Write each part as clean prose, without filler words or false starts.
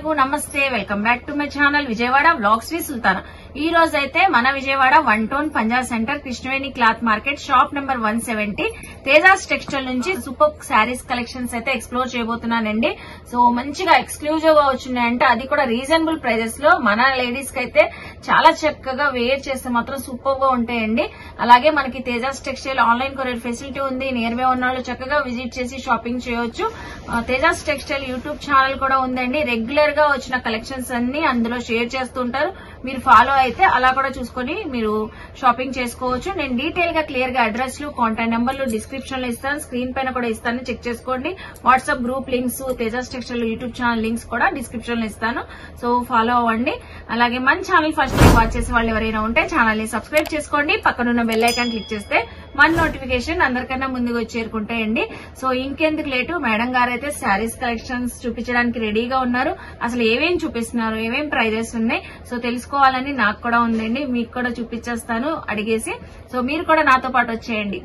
అందరికీ నమస్తే. Welcome back to my channel Vijayawada vlogs V Sultana. ఈ రోజు అయితే మన Vijayawada 1 town Punjab centre Krishnaveni cloth market shop number 170 Tejas textile నుంచి సూపర్ శారీస్ కలెక్షన్స్ అయితే ఎక్స్ప్లోర్ చేయబోతున్నానండి. సో మంచిగా ఎక్స్క్లూజివ్ గా వచ్చినాయంటే అది కూడా రీజనబుల్ ప్రైజెస్ లో మన లేడీస్ కి అయితే చాలా చక్కగా వేర్ చేస్తే మాత్రం సూపర్ గా ఉంటాయండి. అలాగే మనకి Tejas textile online courier facility ఉంది. నియర్ బై ఉన్న వాళ్ళు చక్కగా విజిట్ చేసి షాపింగ్ చేయొచ్చు. తేజాస్ టెక్స్టైల్ యూట్యూబ్ ఛానల్ కూడా ఉందండి. రెగ్యులర్ గా వచ్చిన కలెక్షన్స్ అన్ని అందులో షేర్ చేస్తుంటారు. మీరు ఫాలో అయితే అలా కూడా చూసుకుని మీరు షాపింగ్ చేసుకోవచ్చు. నేను డీటెయిల్ గా క్లియర్ గా అడ్రస్ లు కాంటాక్ట్ నెంబర్లు డిస్క్రిప్షన్ లో ఇస్తాను, స్క్రీన్ పైన కూడా ఇస్తాను, చెక్ చేసుకోండి. WhatsApp group links, Tejas textile YouTube channel links కూడా డిస్క్రిప్షన్ లో ఇస్తాను. సో ఫాలో అవ్వండి. అలాగే మన ఛానల్ ఫస్ట్ టైం వాచ్ చేసే వాళ్ళు ఎవరైనా ఉంటే ఛానల్ ని సబ్స్క్రైబ్ చేసుకోండి. పక్కనున్న బెల్ ఐకాన్ క్లిక్ చేస్తే మన నోటిఫికేషన్ అందరికన్నా ముందుగా వచ్చి చేరుకుంటాయండి. సో ఇంకెందుకు లేటు, మేడం గారు అయితే శారీస్ కలెక్షన్స్ చూపించడానికి రెడీగా ఉన్నారు. అసలు ఏమేం చూపిస్తున్నారు, ఏమేం ప్రైజెస్ ఉన్నాయి సో తెలుసుకోవాలని నాకు కూడా ఉందండి. మీకు కూడా చూపించేస్తాను అడిగేసి. సో మీరు కూడా నాతో పాటు వచ్చేయండి.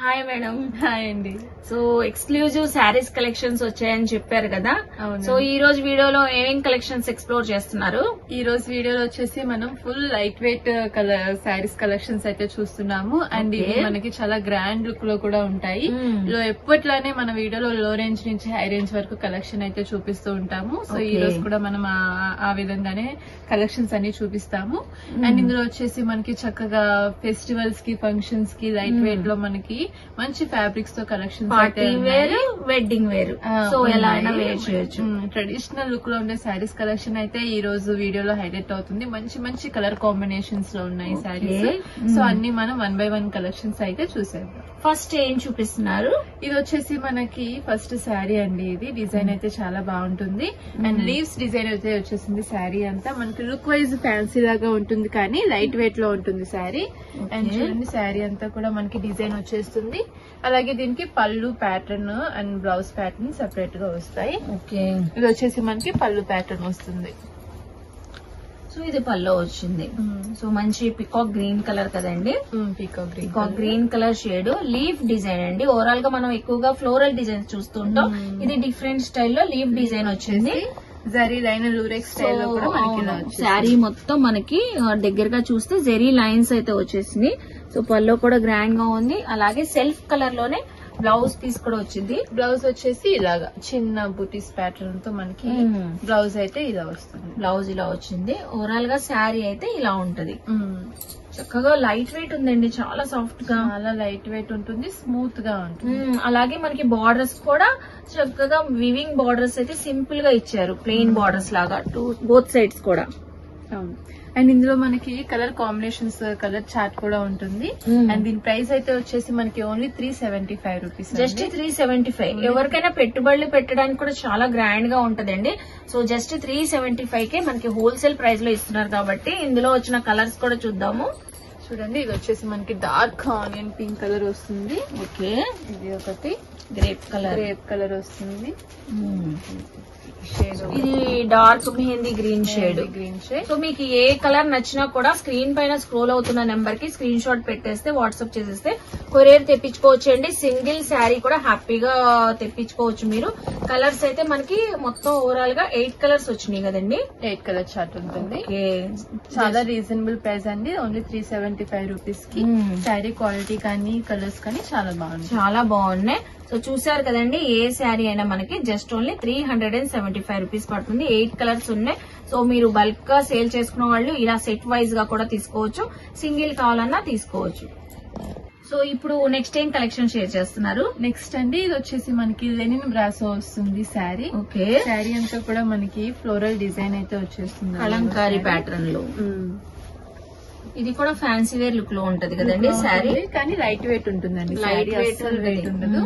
Hi madam. హాయ్ అండి. సో ఎక్స్క్లూజివ్ శారీస్ కలెక్షన్స్ వచ్చాయని చెప్పారు కదా. అవును. సో ఈ రోజు వీడియోలో ఏమేం కలెక్షన్స్ ఎక్స్ప్లోర్ చేస్తున్నారు? ఈ రోజు వీడియోలో వచ్చేసి మనం full light weight saris collections అయితే చూస్తున్నాము. అండ్ ఇవి మనకి చాలా గ్రాండ్ లుక్ లో కూడా ఉంటాయి. ఎప్పట్లానే మన వీడియోలో లో రేంజ్ నుంచి హై రేంజ్ వరకు కలెక్షన్ అయితే చూపిస్తూ ఉంటాము. సో ఈ రోజు కూడా మనం ఆ విధంగానే కలెక్షన్స్ అన్ని చూపిస్తాము. అండ్ ఇందులో వచ్చేసి మనకి చక్కగా ఫెస్టివల్స్ కి, ఫంక్షన్స్ కి లైట్ వెయిట్ లో మనకి మంచి ఫ్యాబ్రిక్స్ తో కలెక్షన్స్ వెడ్డింగ్ వేర్ సో ఎలా అయినా వేర్ చేయొచ్చు. ట్రెడిషనల్ లుక్ లో ఉండే శారీస్ కలెక్షన్ అయితే ఈ రోజు వీడియోలో హైలైట్ అవుతుంది. మంచి మంచి కలర్ కాంబినేషన్స్ లో ఉన్నాయి శారీస్. సో అన్ని మనం 1 by 1 కలెక్షన్స్ అయితే చూసేద్దాం. ఫస్ట్ ఏం చూపిస్తున్నారు? ఇది వచ్చేసి మనకి ఫస్ట్ శారీ అండి. ఇది డిజైన్ అయితే చాలా బాగుంటుంది. అండ్ లీవ్స్ డిజైన్ అయితే వచ్చేసింది. శారీ అంతా మనకి లుక్ వైజ్ ఫ్యాన్సీ లాగా ఉంటుంది కానీ లైట్ వెయిట్ లో ఉంటుంది శారీ. అండ్ చూడండి శారీ అంతా కూడా మనకి డిజైన్ వచ్చేస్తుంది. అలాగే దీనికి పళ్ళు pattern and blouse pattern separate గా వస్తాయి. ఓకే, ఇది వచ్చేసి మనకి పళ్ళు ప్యాటర్న్ వస్తుంది. సో ఇది పల్లో వచ్చింది. సో మంచి పికాక్ గ్రీన్ కలర్ కదండి. Peacock green colour shade, leaf design అండి. ఓవరాల్ గా మనం ఎక్కువగా ఫ్లోరల్ డిజైన్స్ చూస్తుంటాం. ఇది డిఫరెంట్ స్టైల్లో లీఫ్ డిజైన్ వచ్చింది. జరీ లైన్ లూరెక్స్ స్టైల్ లో కూడా మనకి శారీ మొత్తం మనకి దగ్గరగా చూస్తే జరీ లైన్స్ అయితే వచ్చేసింది. సో పల్లో కూడా గ్రాండ్ గా ఉంది. అలాగే సెల్ఫ్ కలర్ లోనే బ్లౌజ్ పీస్ కూడా వచ్చింది. బ్లౌజ్ వచ్చేసి ఇలాగా చిన్న బూటీస్ ప్యాటర్న్ తో మనకి బ్లౌజ్ అయితే ఇలా వస్తుంది. బ్లౌజ్ ఇలా వచ్చింది. ఓవరాల్ గా శారీ అయితే ఇలా ఉంటది. చక్కగా లైట్ వెయిట్ ఉందండి. చాలా సాఫ్ట్ గా, చాలా లైట్ వెయిట్ ఉంటుంది, స్మూత్ గా ఉంటుంది. అలాగే మనకి బార్డర్స్ కూడా చక్కగా వివింగ్ బార్డర్స్ అయితే సింపుల్ గా ఇచ్చారు. ప్లెయిన్ బార్డర్స్ లాగా బోత్ సైడ్స్ కూడా. అండ్ ఇందులో మనకి కలర్ కాంబినేషన్స్, కలర్ చార్ట్ కూడా ఉంటుంది. అండ్ దీని ప్రైస్ అయితే వచ్చేసి మనకి ఓన్లీ 375 రూపీస్. జస్ట్ 375. ఎవరికైనా పెట్టుబడులు పెట్టడానికి కూడా చాలా గ్రాండ్ గా ఉంటదండి. సో జస్ట్ 375 కే మనకి హోల్సేల్ ప్రైస్ లో ఇస్తున్నారు కాబట్టి ఇందులో వచ్చిన కలర్స్ కూడా చూద్దాము. చూడండి, ఇది వచ్చేసి మనకి డార్క్ ఆనియన్ పింక్ కలర్ వస్తుంది. ఓకే, ఇది ఒకటి గ్రేప్ కలర్ వస్తుంది. ఇది dark mehndi green shade. So మీకు ఏ కలర్ నచ్చినా కూడా స్క్రీన్ పైన స్క్రోల్ అవుతున్న నెంబర్ కి స్క్రీన్ షాట్ పెట్టేస్తే వాట్సాప్ చేసేస్తే కొరియర్ తెప్పించుకోవచ్చు అండి. సింగిల్ శారీ కూడా హ్యాపీగా తెప్పించుకోవచ్చు మీరు. కలర్స్ అయితే మనకి మొత్తం ఓవరాల్ గా 8 కలర్స్ వచ్చినాయి కదండి. 8 కలర్ చార్ట్ ఉంటుంది. చాలా రీజనబుల్ ప్రైస్ అండి. ఓన్లీ 375 రూపీస్ కి శారీ క్వాలిటీ కానీ కలర్స్ కానీ చాలా బాగున్నాయి. సో చూసారు కదండి, ఏ శారీ అయినా మనకి జస్ట్ ఓన్లీ 375 రూపీస్ పడుతుంది. 8 కలర్స్ ఉన్నాయి. సో మీరు బల్క్ గా సేల్ చేసుకున్న వాళ్ళు ఇలా సెట్ వైజ్ గా కూడా తీసుకోవచ్చు, సింగిల్ కావాలన్నా తీసుకోవచ్చు. సో ఇప్పుడు నెక్స్ట్ ఏం కలెక్షన్ షేర్ చేస్తున్నారు? నెక్స్ట్ అండి, ఇది వచ్చేసి మనకి లెనిన్ బ్రాసో వస్తుంది శారీ. ఓకే, శారీ అంతా కూడా మనకి ఫ్లోరల్ డిజైన్ అయితే వచ్చేస్తుంది కలంకారీ ప్యాటర్న్ లో. ఇది కూడా ఫ్యాన్సీ వేర్ లుక్ లో ఉంటది కదండి శారీ, కానీ లైట్ వెయిట్ ఉంటుందండి. లైట్ వెయిట్ ఉండదు.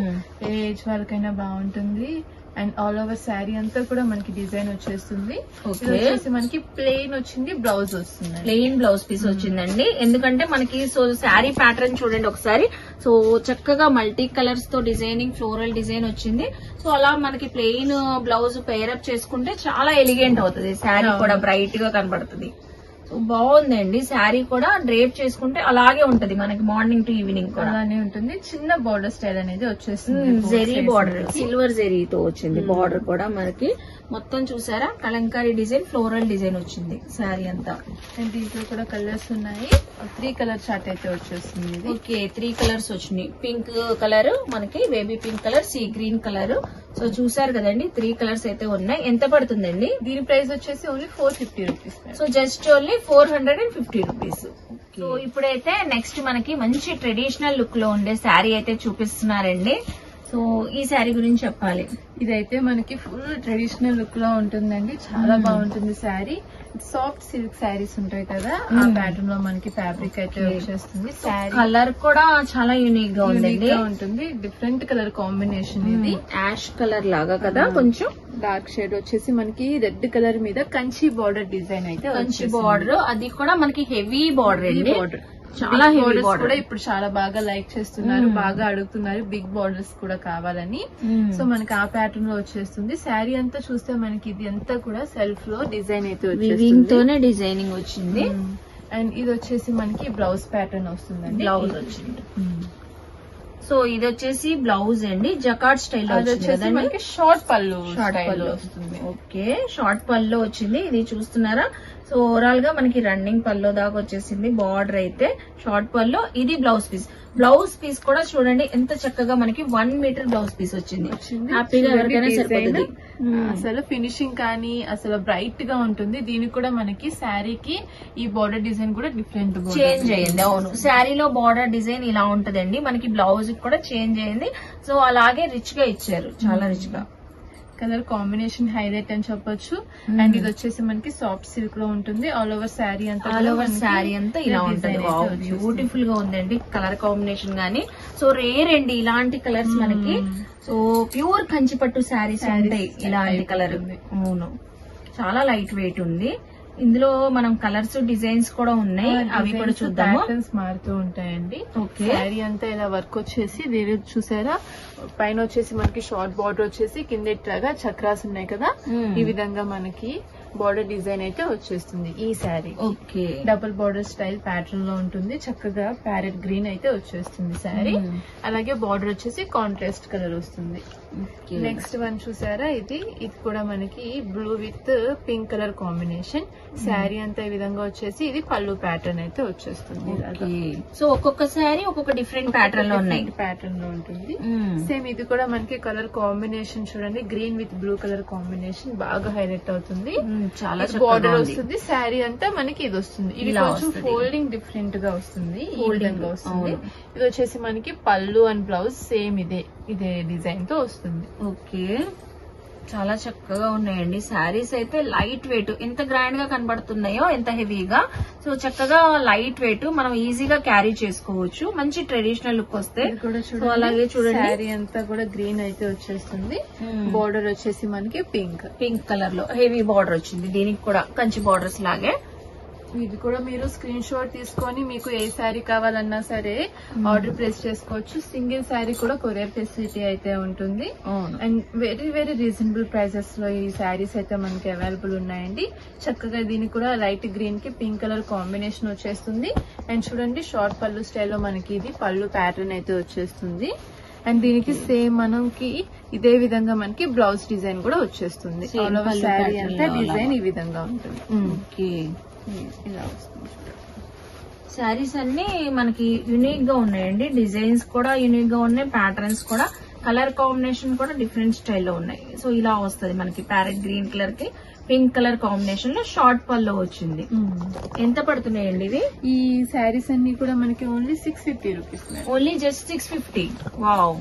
ఏ ఏజ్ వాళ్ళకైనా బాగుంటుంది. అండ్ ఆల్ ఓవర్ శారీ అంతా కూడా మనకి డిజైన్ వచ్చేస్తుంది. వచ్చేసి మనకి ప్లెయిన్ వచ్చింది, బ్లౌజ్ వస్తుంది. ప్లెయిన్ బ్లౌజ్ పీస్ వచ్చిందండి. ఎందుకంటే మనకి సో శారీ ప్యాటర్న్ చూడండి ఒకసారి. సో చక్కగా మల్టీ కలర్స్ తో డిజైనింగ్, ఫ్లోరల్ డిజైన్ వచ్చింది. సో అలా మనకి ప్లెయిన్ బ్లౌజ్ పేరప్ చేసుకుంటే చాలా ఎలిగెంట్ అవుతుంది. శారీ కూడా బ్రైట్ గా కనబడుతుంది. బాగుందండి. శారీ కూడా డ్రేప్ చేసుకుంటే అలాగే ఉంటది మనకి మార్నింగ్ టు ఈవినింగ్ కూడా అలానే ఉంటుంది. చిన్న బార్డర్ స్టైల్ అనేది వచ్చేస్తుంది. జెరీ బార్డర్, సిల్వర్ జెరీతో వచ్చింది బార్డర్ కూడా మనకి. మొత్తం చూసారా కలంకారీ డిజైన్, ఫ్లోరల్ డిజైన్ వచ్చింది శారీ అంతా. అండ్ దీంట్లో కూడా కలర్స్ ఉన్నాయి. 3 కలర్ చార్ట్ అయితే వచ్చేస్తుంది. ఓకే 3 కలర్స్ వచ్చినాయి. పింక్ కలర్, మనకి baby pink colour, sea green colour. So చూసారు కదండి 3 కలర్స్ అయితే ఉన్నాయి. ఎంత పడుతుందండి? దీని ప్రైస్ వచ్చేసి only 450 rupees. So just only 450 rupees. So ఇప్పుడైతే నెక్స్ట్ మనకి మంచి ట్రెడిషనల్ లుక్ లో ఉండే శారీ అయితే చూపిస్తున్నారండి. సో ఈ శారీ గురించి చెప్పాలి. ఇదైతే మనకి ఫుల్ ట్రెడిషనల్ లుక్ లో ఉంటుందండి. చాలా బాగుంటుంది శారీ. సాఫ్ట్ సిల్క్ శారీస్ ఉంటాయి కదా, ఆ ప్యాటర్న్ లో మనకి ఫ్యాబ్రిక్ అయితే వచ్చేస్తుంది. శారీ కలర్ కూడా చాలా యూనిక్ గా ఉంటుంది. డిఫరెంట్ కలర్ కాంబినేషన్ ఇది. యాష్ కలర్ లాగా కదా, కొంచెం డార్క్ షేడ్ వచ్చేసి మనకి రెడ్ కలర్ మీద కంచి బార్డర్ డిజైన్ అయితే కంచి బార్డర్, అది కూడా మనకి హెవీ బార్డర్ అండి. బార్డర్ చాలా హెవీ బార్డర్ కూడా ఇప్పుడు చాలా బాగా లైక్ చేస్తున్నారు, బాగా అడుగుతున్నారు బిగ్ బార్డర్స్ కూడా కావాలని. సో మనకి ఆ ప్యాటర్న్ లో వచ్చేస్తుంది. శారీ అంతా చూస్తే మనకి ఇది అంతా కూడా సెల్ఫ్ లో డిజైన్ అయితే వచ్చేస్తుంది, డిజైనింగ్ వచ్చింది. అండ్ ఇది వచ్చేసి మనకి బ్లౌజ్ ప్యాటర్న్ వస్తుందండి. బ్లౌజ్ వచ్చింది. సో ఇది వచ్చేసి బ్లౌజ్ అండి, జకార్డ్ స్టైల్ మనకి షార్ట్ పళ్ళు వస్తుంది. ఓకే షార్ట్ పళ్ళు వచ్చింది. ఇది చూస్తున్నారా? సో ఓవరాల్ గా మనకి రన్నింగ్ పళ్ళు దాకా వచ్చేసింది. బార్డర్ అయితే షార్ట్ పళ్ళు. ఇది బ్లౌజ్ పీస్. బ్లౌజ్ పీస్ కూడా చూడండి ఎంత చక్కగా మనకి 1 మీటర్ బ్లౌజ్ పీస్ వచ్చింది. హ్యాపీగా ఎవరికైనా సరిపోతుంది. అసలు ఫినిషింగ్ కానీ అసలు బ్రైట్ గా ఉంటుంది. దీనికి కూడా మనకి శారీకి ఈ బార్డర్ డిజైన్ కూడా డిఫరెంట్ చేంజ్ అయ్యింది. అవును, శారీలో బార్డర్ డిజైన్ ఇలా ఉంటదండి. మనకి బ్లౌజ్ కూడా చేంజ్ అయ్యింది. సో అలాగే రిచ్ గా ఇచ్చారు, చాలా రిచ్ గా. కలర్ కాంబినేషన్ హైలైట్ అని చెప్పొచ్చు. అండ్ ఇది వచ్చేసి మనకి సాఫ్ట్ సిల్క్ లో ఉంటుంది. ఆల్ ఓవర్ శారీ అంతా ఇలా ఉంటుంది. బ్యూటిఫుల్ గా ఉందండి కలర్ కాంబినేషన్ గానీ. సో రేర్ అండి ఇలాంటి కలర్స్ మనకి. సో ప్యూర్ కంచిపట్టు శారీస్ ఉంటాయి ఇలాంటి కలర్. అవును, చాలా లైట్ వెయిట్ ఉంది. ఇందులో మనం కలర్స్ డిజైన్స్ కూడా ఉన్నాయి, అవి కూడా చూద్దాము. మారుతూ ఉంటాయండి. ఓకే శారీ అంతా ఇలా వర్క్ వచ్చేసి దీని చూసారా, పైన వచ్చేసి మనకి షార్ట్ బార్డర్ వచ్చేసి కింద ఇట్లాగా చక్రాస్ ఉన్నాయి కదా, ఈ విధంగా మనకి బార్డర్ డిజైన్ అయితే వచ్చేస్తుంది ఈ sari. Okay double border style pattern లో ఉంటుంది. చక్కగా ప్యారెట్ గ్రీన్ అయితే వచ్చేస్తుంది శారీ. అలాగే బార్డర్ వచ్చేసి కాంట్రాస్ట్ కలర్ వస్తుంది. నెక్స్ట్ వన్ చూసారా, ఇది కూడా మనకి blue with pink colour combination. Sari అంతా ఈ విధంగా వచ్చేసి ఇది పళ్ళు ప్యాటర్న్ అయితే వచ్చేస్తుంది. సో ఒక్కొక్క శారీ ఒక్కొక్క డిఫరెంట్ ప్యాటర్న్ లో ఉన్నాయి, ప్యాటర్న్ లో ఉంటుంది. సేమ్ ఇది కూడా మనకి కలర్ కాంబినేషన్ చూడండి, green with blue colour combination బాగా హైలైట్ అవుతుంది. చాలా బార్డర్ వస్తుంది. శారీ అంతా మనకి ఇది వస్తుంది. ఇది కొంచెం ఫోల్డింగ్ డిఫరెంట్ గా వస్తుంది, ఈ విధంగా వస్తుంది. ఇది వచ్చేసి మనకి పళ్ళు అండ్ బ్లౌజ్ సేమ్ ఇదే డిజైన్ తో వస్తుంది. ఓకే చాలా చక్కగా ఉన్నాయండి శారీస్ అయితే. లైట్ వెయిట్, ఎంత గ్రాండ్ గా కనబడుతున్నాయో ఎంత హెవీగా. సో చక్కగా లైట్ వెయిట్, మనం ఈజీగా క్యారీ చేసుకోవచ్చు. మంచి ట్రెడిషనల్ లుక్ వస్తే. అలాగే చూడండి శారీ అంతా కూడా గ్రీన్ అయితే వచ్చేస్తుంది. బార్డర్ వచ్చేసి మనకి పింక్ కలర్ లో హెవీ బార్డర్ వచ్చింది. దీనికి కూడా కంచి బార్డర్స్ లాగే. ఇది కూడా మీరు స్క్రీన్ షాట్ తీసుకొని మీకు ఏ శారీ కావాలన్నా సరే ఆర్డర్ ప్లేస్ చేసుకోవచ్చు. సింగిల్ శారీ కూడా కొరియర్ ఫెసిలిటీ అయితే ఉంటుంది. And very very reasonable prices లో ఈ శారీస్ అయితే మనకి అవైలబుల్ ఉన్నాయండి. చక్కగా దీనికి కూడా లైట్ గ్రీన్ కి పింక్ కలర్ కాంబినేషన్ వచ్చేస్తుంది. అండ్ చూడండి షార్ట్ పళ్ళు స్టైల్లో మనకి ఇది పళ్ళు ప్యాటర్న్ అయితే వచ్చేస్తుంది. అండ్ దీనికి సేమ్ మనకి ఇదే విధంగా మనకి బ్లౌజ్ డిజైన్ కూడా వచ్చేస్తుంది. ఆల్ ఓవర్ శారీ అంతా డిజైన్ ఈ విధంగా ఉంటుంది. ఇలా వస్తుంది. శారీస్ అన్ని మనకి యూనిక్ గా ఉన్నాయండి. డిజైన్స్ కూడా యూనిక్ గా ఉన్నాయి, ప్యాటర్న్స్ కూడా, కలర్ కాంబినేషన్ కూడా డిఫరెంట్ స్టైల్లో ఉన్నాయి. సో ఇలా వస్తుంది మనకి ప్యారెట్ గ్రీన్ కలర్ కి పింక్ కలర్ కాంబినేషన్ లో షార్ట్ పల్లో వచ్చింది. ఎంత పడుతున్నాయండి ఇవి? ఈ శారీస్ అన్ని కూడా మనకి only 650 rupees. Only just 650. Wow,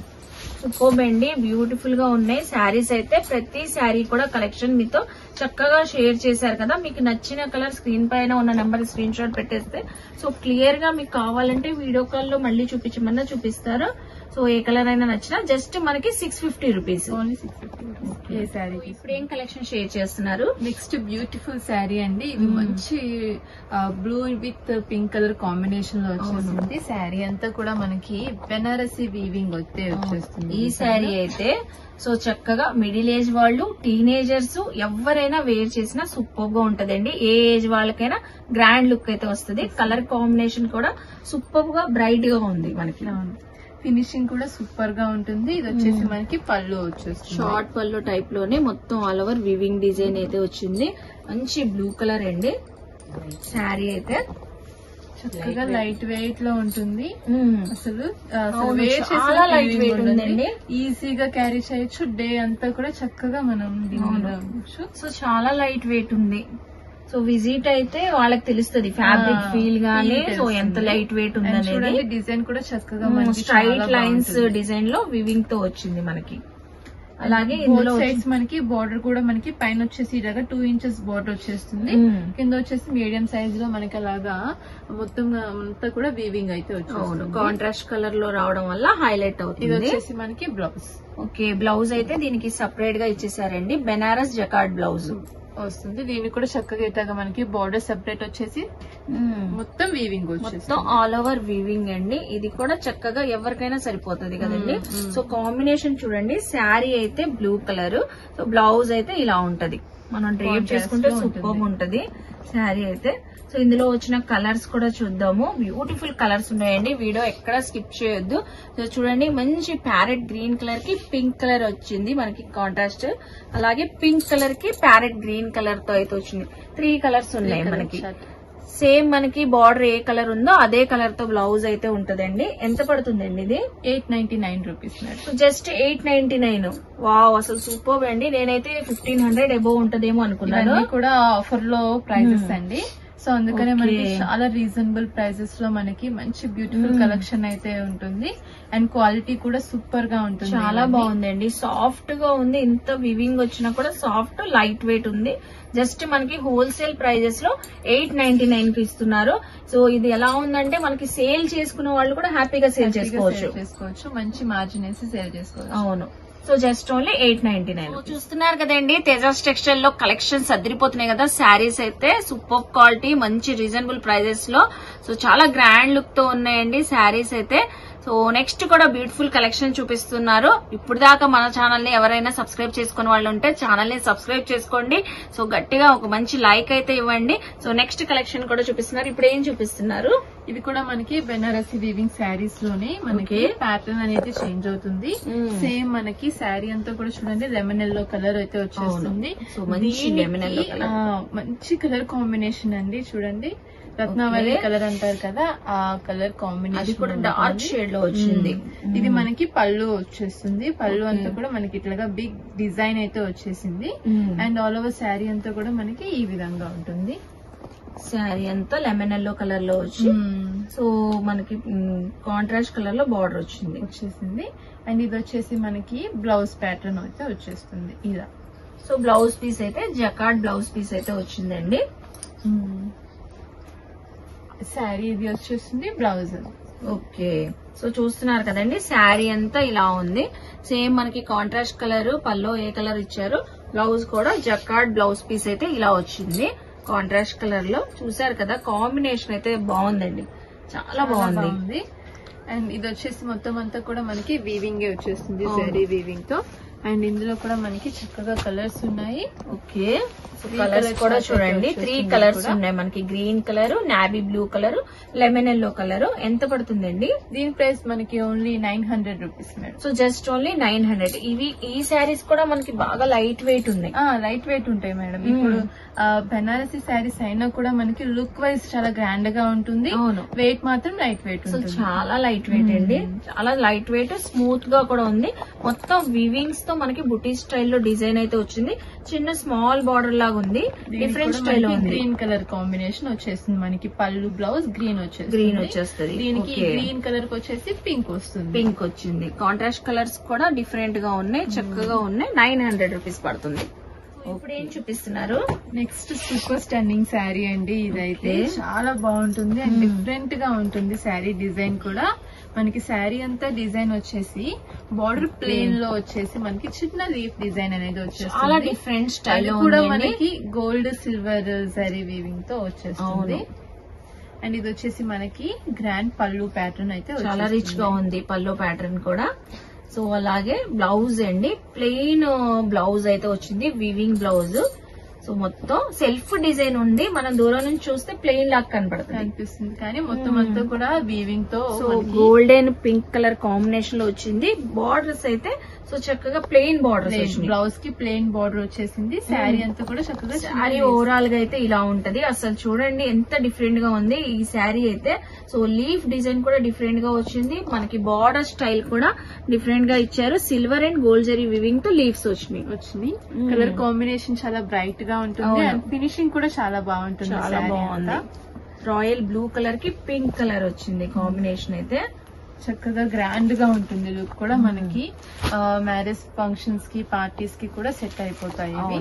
super అండి, బ్యూటిఫుల్ గా ఉన్నాయి శారీస్ అయితే. ప్రతి శారీ కూడా కలెక్షన్ మీతో చక్కగా షేర్ చేశారు కదా. మీకు నచ్చిన కలర్ స్క్రీన్ పైన ఉన్న నెంబర్ స్క్రీన్ షాట్ పెట్టేస్తే సో క్లియర్ గా మీకు కావాలంటే వీడియో కాల్ లో మళ్ళీ చూపించమన్నా చూపిస్తారు. సో ఏ కలర్ అయినా నచ్చినా జస్ట్ మనకి 650 రూపీస్. ఓన్లీ 650 ఏ శారీ. ఇప్పుడు ఏం కలెక్షన్ షేర్ చేస్తున్నారు? నెక్స్ట్ బ్యూటిఫుల్ శారీ అండి. ఇది మంచి blue with pink colour combination లో వచ్చేసింది. శారీ అంతా కూడా మనకి బెనారసీ వీవింగ్ వచ్చేస్తుంది ఈ శారీ అయితే. సో చక్కగా మిడిల్ ఏజ్ వాళ్ళు, టీనేజర్స్ ఎవరైనా వేర్ చేసినా సూపర్ గా ఉంటదండి. ఏ ఏజ్ వాళ్ళకైనా గ్రాండ్ లుక్ అయితే వస్తుంది. కలర్ కాంబినేషన్ కూడా సూపర్ గా బ్రైట్ గా ఉంది మనకి. ఫినిషింగ్ కూడా సూపర్ గా ఉంటుంది. ఇది వచ్చేసి మనకి పళ్ళు వచ్చేస్తుంది, షార్ట్ పళ్ళు టైప్ లోనే మొత్తం ఆల్ ఓవర్ వివింగ్ డిజైన్ అయితే వచ్చింది. మంచి బ్లూ కలర్ అండి. శారీ అయితే చక్కగా లైట్ వెయిట్ లో ఉంటుంది. అసలు చాలా లైట్ వెయిట్ ఉందండి. ఈజీగా క్యారీ చేయొచ్చు. డే అంతా కూడా చక్కగా మనం ఉండవచ్చు. సో చాలా లైట్ వెయిట్ ఉంది. సో విజిట్ అయితే వాళ్ళకి తెలుస్తుంది ఫ్యాబ్రిక్ ఫీల్ గానీ సో ఎంత లైట్ వెయిట్ ఉందనేది. డిజైన్ కూడా చక్కగా స్ట్రైట్ లైన్స్ డిజైన్ లో వివింగ్ తో వచ్చింది మనకి. అలాగే ఇందులో సైడ్స్ మనకి బార్డర్ కూడా మనకి పైన వచ్చేసి ఇలాగా 2 inches బార్డర్ వచ్చేస్తుంది. కింద వచ్చేసి మీడియం సైజ్ లో మనకి అలాగా మొత్తం అంతా కూడా వీవింగ్ అయితే వచ్చేస్తుంది. కాంట్రాస్ట్ కలర్ లో రావడం వల్ల హైలైట్ అవుతుంది. ఇది వచ్చేసి మనకి బ్లౌజ్. ఓకే, బ్లౌజ్ అయితే దీనికి సపరేట్ గా ఇచ్చేసారండి. బెనారస్ జకార్డ్ బ్లౌజ్ వస్తుంది. దీనికి కూడా చక్కగా ఇట్లాగా మనకి బార్డర్ సెపరేట్ వచ్చేసి మొత్తం వీవింగ్ వచ్చేసి ఆల్ ఓవర్ వీవింగ్ అండి. ఇది కూడా చక్కగా ఎవరికైనా సరిపోతుంది కదండి. సో కాంబినేషన్ చూడండి. శారీ అయితే బ్లూ కలర్, సో బ్లౌజ్ అయితే ఇలా ఉంటది. మనం డ్రేప్ చేసుకుంటే సూపర్ ఉంటది శారీ అయితే. సో ఇందులో వచ్చిన కలర్స్ కూడా చూద్దాము. బ్యూటిఫుల్ కలర్స్ ఉన్నాయండి. వీడియో ఎక్కడ స్కిప్ చేయొద్దు. సో చూడండి, మంచి ప్యారెట్ గ్రీన్ కలర్ కి పింక్ కలర్ వచ్చింది మనకి కాంట్రాస్ట్. అలాగే పింక్ కలర్ కి ప్యారెట్ గ్రీన్ కలర్ తో అయితే వచ్చింది. 3 కలర్స్ ఉన్నాయి మనకి. సేమ్ మనకి బార్డర్ ఏ కలర్ ఉందో అదే కలర్ తో బ్లౌజ్ అయితే ఉంటదండి. ఎంత పడుతుందండి ఇది? 899 రూపీస్. So just 899. వావ్, అసలు సూపర్ అండి. నేనైతే 1500 అబోవ్ ఉంటదేమో అనుకున్నాను. కూడా ఆఫర్ లో ప్రైజెస్ అండి. సో అందుకనే మనకి చాలా రీజనబుల్ ప్రైజెస్ లో మనకి మంచి బ్యూటిఫుల్ కలెక్షన్ అయితే ఉంటుంది. అండ్ క్వాలిటీ కూడా సూపర్ గా ఉంటుంది. చాలా బాగుందండి. సాఫ్ట్ గా ఉంది. ఇంత వివింగ్ వచ్చినా కూడా సాఫ్ట్ లైట్ వెయిట్ ఉంది. జస్ట్ మనకి హోల్సేల్ ప్రైజెస్ లో 899 కి ఇస్తున్నారు. సో ఇది ఎలా ఉందంటే మనకి సేల్ చేసుకునే వాళ్ళు కూడా హ్యాపీగా సేల్ చేసుకోవచ్చు. మంచి మార్జిన్ వేసి సేల్ చేసుకోవచ్చు. అవును. So just only 899. చూస్తున్నారు కదండి, తేజాస్ టెక్స్టైల్ లో కలెక్షన్స్ అదిరిపోతున్నాయి కదా. శారీస్ అయితే సూపర్ క్వాలిటీ, మంచి రీజనబుల్ ప్రైజెస్ లో, సో చాలా గ్రాండ్ లుక్ తో ఉన్నాయండి శారీస్ అయితే. సో నెక్స్ట్ కూడా బ్యూటిఫుల్ కలెక్షన్ చూపిస్తున్నారు. ఇప్పుడు దాకా మన ఛానల్ ని ఎవరైనా సబ్స్క్రైబ్ చేసుకునే వాళ్ళు ఉంటే ఛానల్ ని సబ్స్క్రైబ్ చేసుకోండి. సో గట్టిగా ఒక మంచి లైక్ అయితే ఇవ్వండి. సో నెక్స్ట్ కలెక్షన్ కూడా చూపిస్తున్నారు. ఇప్పుడు ఏం చూపిస్తున్నారు? ఇది కూడా మనకి బెనారసి వీవింగ్ శారీస్ లోనే మనకి ప్యాటర్న్ అనేది చేంజ్ అవుతుంది. సేమ్ మనకి శారీ అంతా కూడా చూడండి లెమన్ ఎల్లో కలర్ అయితే వచ్చేస్తుంది. మంచి కలర్ కాంబినేషన్ అండి. చూడండి, రత్నావళి కలర్ అంటారు కదా, ఆ కలర్ కాంబినేషన్ కూడా డార్క్ షేడ్ లో వచ్చింది. ఇది మనకి పళ్ళు వచ్చేస్తుంది. పళ్ళు అంతా కూడా మనకి ఇట్లాగా బిగ్ డిజైన్ అయితే వచ్చేసింది. అండ్ ఆల్ ఓవర్ శారీ అంతా కూడా మనకి ఈ విధంగా ఉంటుంది. శారీ అంతా లెమన్ ఎల్లో కలర్ లో వచ్చి సో మనకి కాంట్రాస్ట్ కలర్ లో బార్డర్ వచ్చేసింది. అండ్ ఇది వచ్చేసి మనకి బ్లౌజ్ ప్యాటర్న్ అయితే వచ్చేస్తుంది ఇలా. సో బ్లౌజ్ పీస్ అయితే జకార్డ్ బ్లౌజ్ పీస్ అయితే వచ్చిందండి. శారీ ఇది వచ్చేస్తుంది బ్లౌజ్. ఓకే, సో చూస్తున్నారు కదండి, శారీ అంతా ఇలా ఉంది. సేమ్ మనకి కాంట్రాస్ట్ కలర్ పల్లో ఏ కలర్ ఇచ్చారు, బ్లౌజ్ కూడా జకార్డ్ బ్లౌజ్ పీస్ అయితే ఇలా వచ్చింది కాంట్రాస్ట్ కలర్ లో. చూసారు కదా, కాంబినేషన్ అయితే బాగుందండి, చాలా బాగుంది. అండ్ ఇది వచ్చేసి మొత్తం అంతా కూడా మనకి వీవింగ్ వచ్చేస్తుంది, శారీ వీవింగ్ తో. అండ్ ఇందులో కూడా మనకి చక్కగా కలర్స్ ఉన్నాయి. ఓకే, కలర్స్ కూడా చూడండి 3 కలర్స్ ఉన్నాయి మనకి. Green colour, navy blue colour, lemon yellow colour. ఎంత పడుతుందండి? దీని ప్రైస్ మనకి only 900 rupees madam. So just only 900. ఈ శారీస్ కూడా మనకి బాగా లైట్ వెయిట్ ఉన్నాయి. లైట్ వెయిట్ ఉంటాయి మేడం. ఇప్పుడు బెనారసి శారీస్ అయినా కూడా మనకి లుక్ వైజ్ చాలా గ్రాండ్ గా ఉంటుంది. అవును, వెయిట్ మాత్రం లైట్ వెయిట్ ఉంటుంది. చాలా లైట్ వెయిట్ అండి, చాలా లైట్ వెయిట్, స్మూత్ గా కూడా ఉంది. మొత్తం వివింగ్స్ తో మనకి బుటీ స్టైల్లో డిజైన్ అయితే వచ్చింది. చిన్న స్మాల్ బార్డర్ లాగా ఉంది, డిఫరెంట్ స్టైల్ ఉంది. గ్రీన్ కలర్ కాంబినేషన్ వచ్చేస్తుంది మనకి. పళ్ళు బ్లౌజ్ గ్రీన్ వచ్చేస్తుంది. దీనికి గ్రీన్ కలర్ కి వచ్చేసి పింక్ వస్తుంది. పింక్ వచ్చింది. కాంట్రాస్ట్ కలర్స్ కూడా డిఫరెంట్ గా ఉన్నాయి, చక్కగా ఉన్నాయి. 900 రూపీస్ పడుతుంది. ఇప్పుడు ఏం చూపిస్తున్నారు? నెక్స్ట్ సూపర్ స్టన్నింగ్ శారీ అండి. ఇదైతే చాలా బాగుంటుంది అండ్ డిఫరెంట్ గా ఉంటుంది శారీ డిజైన్ కూడా. మనకి శారీ అంతా డిజైన్ వచ్చేసి బార్డర్ ప్లేన్ లో వచ్చేసి మనకి చిన్న లీఫ్ డిజైన్ అనేది వచ్చేసి చాలా డిఫరెంట్ స్టైల్ కూడా మనకి గోల్డ్ సిల్వర్ జరీ వీవింగ్ తో వచ్చేస్తుంది. అండ్ ఇది వచ్చేసి మనకి గ్రాండ్ పళ్ళు ప్యాటర్న్ అయితే చాలా రిచ్ గా ఉంది పళ్ళు ప్యాటర్న్ కూడా. సో అలాగే బ్లౌజ్ అండి, ప్లెయిన్ బ్లౌజ్ అయితే వచ్చింది, వీవింగ్ బ్లౌజ్. సో సో మొత్తం సెల్ఫ్ డిజైన్ ఉంది, మనం దూరం నుంచి చూస్తే ప్లెయిన్ లాగా కనిపిస్తుంది కానీ మొత్తం అంతా కూడా వీవింగ్ తో గోల్డెన్ పింక్ కలర్ కాంబినేషన్ లో వచ్చింది. బార్డర్స్ అయితే సో చక్కగా ప్లెయిన్ బార్డర్స్, బ్లౌజ్ కి ప్లెయిన్ బార్డర్ వచ్చేసింది. శారీ అంతా కూడా చక్కగా, శారీ ఓవరాల్ గా అయితే ఇలా ఉంటది. అసలు చూడండి ఎంత డిఫరెంట్ గా ఉంది ఈ శారీ అయితే. సో లీఫ్ డిజైన్ కూడా డిఫరెంట్ గా వచ్చింది, మనకి బార్డర్ స్టైల్ కూడా డిఫరెంట్ గా ఇచ్చారు. Silver and gold zari weaving తో లీవ్స్ వచ్చినాయి. కలర్ కాంబినేషన్ చాలా బ్రైట్ గా ఉంటుంది అండ్ ఫినిషింగ్ కూడా చాలా బాగుంటుంది. చాలా బాగుంది. రాయల్ బ్లూ కలర్ కి పింక్ కలర్ వచ్చింది కాంబినేషన్ అయితే. చక్కగా గ్రాండ్ గా ఉంటుంది లుక్ కూడా. మనకి మ్యారేజ్ ఫంక్షన్స్ కి పార్టీస్ కి కూడా సెట్ అయిపోతాయి.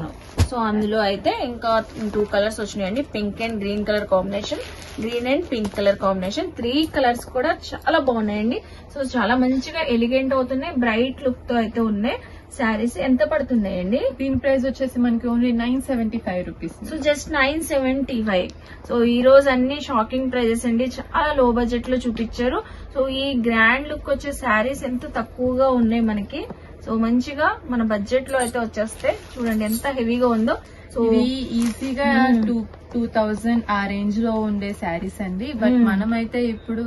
సో అందులో అయితే ఇంకా 2 కలర్స్ వచ్చినాయండి, pink and green colour combination, green and pink colour combination. 3 colours కూడా చాలా బాగున్నాయండి. సో చాలా మంచిగా ఎలిగెంట్ అవుతున్నాయి, బ్రైట్ లుక్ తో అయితే ఉన్నాయి. శారీస్ ఎంత పడుతున్నాయండి? దీని ప్రైస్ వచ్చేసి మనకి only 975 rupees. So just 975. So ఈ రోజు అన్ని షాకింగ్ ప్రైజెస్ అండి, చాలా లో బడ్జెట్ లో చూపించారు. సో ఈ గ్రాండ్ లుక్ వచ్చే శారీస్ ఎంత తక్కువగా ఉన్నాయి మనకి. సో మంచిగా మన బడ్జెట్ లో అయితే వచ్చేస్తే చూడండి ఎంత హెవీగా ఉందో. సో ఈజీగా 2000 ఆ రేంజ్ లో ఉండే శారీస్ అండి. బట్ మనమైతే ఇప్పుడు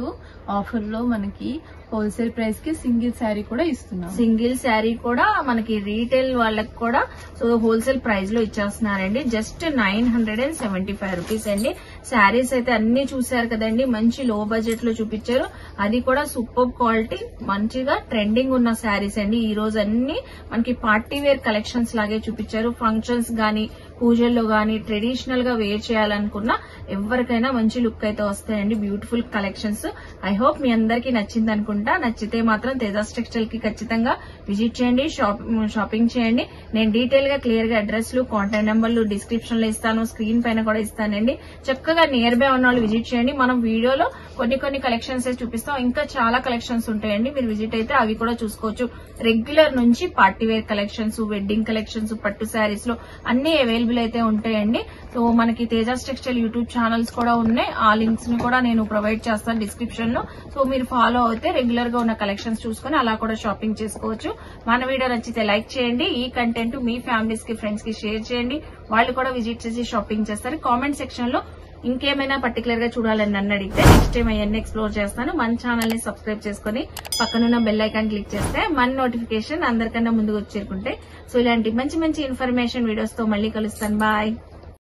ఆఫర్ లో మనకి హోల్సేల్ ప్రైస్ కి సింగిల్ శారీ కూడా ఇస్తున్నాం. సింగిల్ శారీ కూడా మనకి రీటైల్ వాళ్ళకి కూడా సో హోల్సేల్ ప్రైస్ లో ఇచ్చేస్తున్నారండి. జస్ట్ 975 రూపీస్ అండి. శారీస్ అయితే అన్ని చూసారు కదండి, మంచి లో బడ్జెట్ లో చూపించారు, అది కూడా సూపర్ క్వాలిటీ, మంచిగా ట్రెండింగ్ ఉన్న శారీస్ అండి. ఈ రోజు అన్ని మనకి పార్టీ వేర్ కలెక్షన్స్ లాగే చూపించారు. ఫంక్షన్స్ గానీ, పూజల్లో గానీ, ట్రెడిషనల్ గా వేర్ చేయాలనుకున్నా ఎవరికైనా మంచి లుక్ అయితే వస్తాయండి. Beautiful collections. ఐ హోప్ మీ అందరికీ నచ్చింది అనుకుంటా. నచ్చితే మాత్రం తేజాస్ టెక్స్టైల్ కి ఖచ్చితంగా విజిట్ చేయండి, షాపింగ్ చేయండి. నేను డీటెయిల్ గా క్లియర్ గా అడ్రస్లు, కాంటాక్ట్ నెంబర్లు డిస్క్రిప్షన్ లో ఇస్తాను, స్క్రీన్ పైన కూడా ఇస్తానండి. చక్కగా నియర్ బై ఉన్న వాళ్ళు విజిట్ చేయండి. మనం వీడియోలో కొన్ని కలెక్షన్స్ చూపిస్తాం, ఇంకా చాలా కలెక్షన్స్ ఉంటాయండి. మీరు విజిట్ అయితే అవి కూడా చూసుకోవచ్చు. రెగ్యులర్ నుంచి party wear collections, wedding collections, పట్టు శారీస్ లో అన్ని అవైలబుల్ అయితే ఉంటాయండి. సో మనకి తేజాస్ టెక్స్టైల్ యూట్యూబ్ ఛానల్స్ కూడా ఉన్నాయి, ఆ లింక్స్ ని కూడా నేను ప్రొవైడ్ చేస్తాను డిస్క్రిప్షన్ లో. సో మీరు ఫాలో అయితే రెగ్యులర్ గా ఉన్న కలెక్షన్స్ చూసుకుని అలా కూడా షాపింగ్ చేసుకోవచ్చు. మన వీడియో నచ్చితే లైక్ చేయండి, ఈ కంటెంట్ మీ ఫ్యామిలీస్ కి, ఫ్రెండ్స్ కి షేర్ చేయండి, వాళ్ళు కూడా విజిట్ చేసి షాపింగ్ చేస్తారు. కామెంట్ సెక్షన్ లో ఇంకేమైనా పర్టికులర్ గా చూడాలని నన్ను అడిగితే నెక్స్ట్ టైం అవన్నీ ఎక్స్ప్లోర్ చేస్తాను. మన ఛానల్ ని సబ్స్క్రైబ్ చేసుకుని పక్కనున్న బెల్ ఐకాన్ క్లిక్ చేస్తే మన నోటిఫికేషన్ అందరికన్నా ముందుకు వచ్చేరుకుంటే. సో ఇలాంటి మంచి ఇన్ఫర్మేషన్ వీడియోస్ తో మళ్ళీ కలుస్తాను. బాయ్.